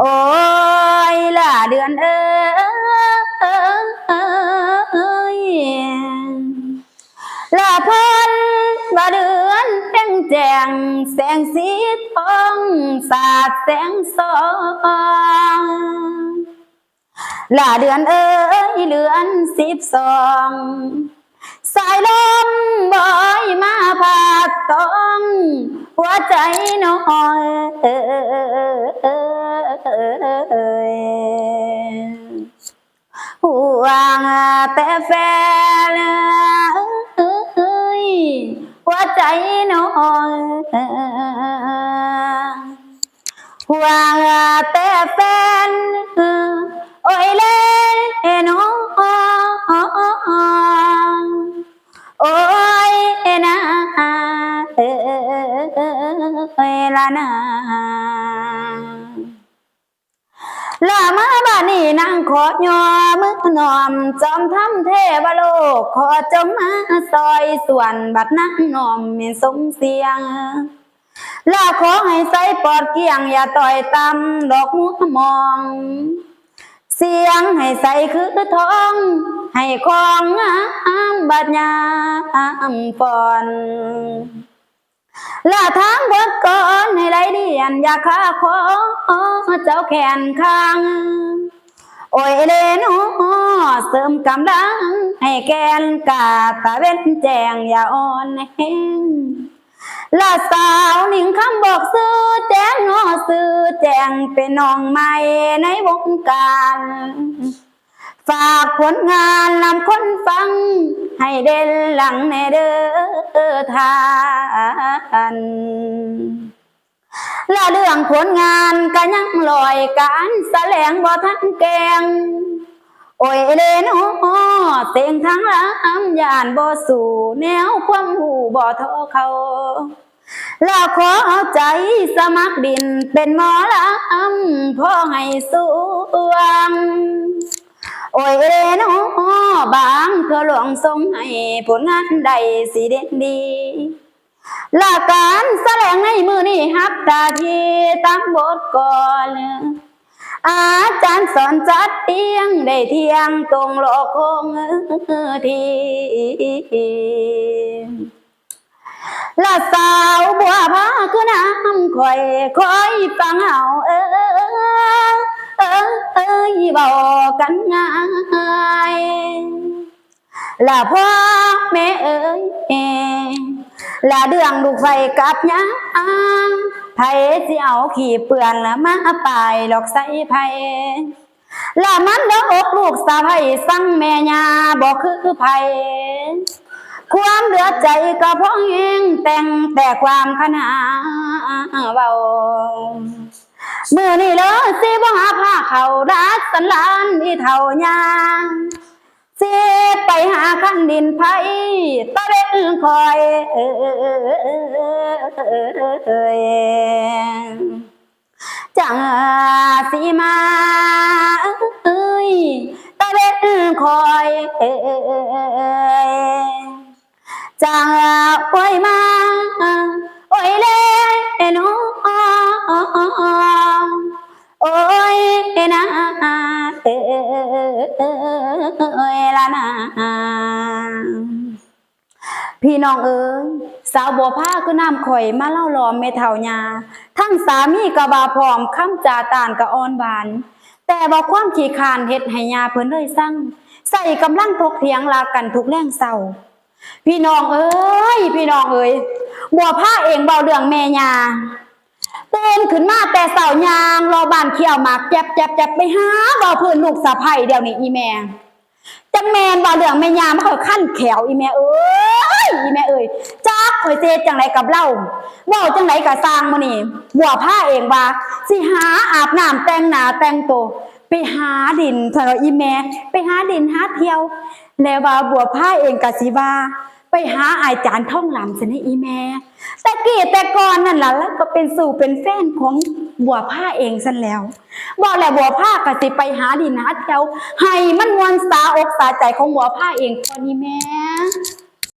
โอ้ยล่ะเดือนเอ้ยล่ะเพิ่นว่าเดือนแจ้งแจ้งแสงสีทองสาดแสงสองล่ะเดือนเอ้ยเดือน12สายลมบอยมาพาดต้องหัวใจน้อยห่วงแต่แฟนหัวใจน้อยห่วงแต่แฟนโอ้ยเล่น้องโอ้ยนะละนะลามาบ้านนี้นางขอยอมือนอมจอมทำเทวโลกขอจงมาซอยส่วนบัดนั่งนอมมีสมเสียงลาขอให้ใส่ปอดเกียงอย่าต่อยตำดอกมัวมองเสียงให้ใส่คือทองให้ของงามบัดยามฝนลาทางเบิกก่อนให้ไหลเดียนอย่าขาขอเจ้าแขนข้างโอ้ยเลนเสริมกำลังให้แกนกาตาเว้นแจงอย่าอ่อนแห้งลาสาวนิ่งคำบอกซื้อแจ้งซื้อแจ้งเป็นน้องใหม่ในวงการฝากผลงานนำคนฟังให้เด่นหลังในเด้อทานและเรื่องผลงานก็ยังลอยการแสลงบ่ทันแกงโอ้ยเลนเสียงทั้งลำยานบ่สู่แนวความหูบ่เท่าเขาแล้วขอเอาใจสมัครดินเป็นหมอลำพ่อให้สวงโอ้ยเรนบางเพื่อหลวงทรงให้ผลงานใดสิเด่นดีลาการแสดงในมือนี่ฮับตาทีตั้งบทก่อนอาจารย์สอนจัดเตียงได้เที่ยงตรงโลกคงทีลาสาวบัวพาคือน้ำคอยคอยฟังเอาเบากันง่ายละพ่อแม่เอ้ยละเดืองลูกไฟกับยาไผสิเอาขี่เปื่อนละมาปลายหลอกใส่ไผละมันแล้วอกลูกสะใภ้สั่งแม่ยาบอกคือไผความเหลือใจก็เพราะเองแต่ความขนาเบามือนี่เลยสิบ่หาผ้าเขารัดสันลานที่เท่ายางสิไปหาขันดินไผ่ตะเวนคอยจังสีมาตะเวนคอยจังโอ้ยมาโอ้ยเล่นโอ้ยนะละนะพี่น้องเอ๋ยสาวบัวผ้าก็น้ำข่อยมาเล่าล้อมเมเท่ายาทั้งสามีกะบาพร้อมคำจาตานกะอ่อนบานแต่บอกความขี้คานเฮ็ดให้ยาเพิ่นเลยสั่งใส่กำลังทกเถียงลากันทุกแรงเศร้าพี่น้องเอ้ยบัวผ้าเองเบาเรื่องแม่ยาเต้นขึ้นมาแต่เสายางรอบานเขียวหมากจับไปหาเบาเพื่อนลูกสะใภ้เดี๋ยวนี้อีแม่จังแมนเบาเรื่องแม่ยามาข่อยขั้นแขวอีแม่เอ้ยจักข่อยเซจังไรกับเล่าเบาจังไรกับสร้างมื้อนี้บัวผ้าเองว่าสิหาอาบน้ำแต่งหน้าแต่งตัวไปหาดินเถอะอีแม่ไปหาดินหาเที่ยวแล้วว่าบัวผ้าเองกะสิว่าไปหาอาจารย์ท่องลำสินะอีแม่แต่ก่อนนั่นล่ะแล้วก็เป็นสู่เป็นแฟนของบัวผ้าเองซั่นแล้วบอกแล้วบัวผ้าก็สิไปหาดินหาเที่ยวให้มันมวนสาอกสาใจของบัวผ้าเองพอนี่แม่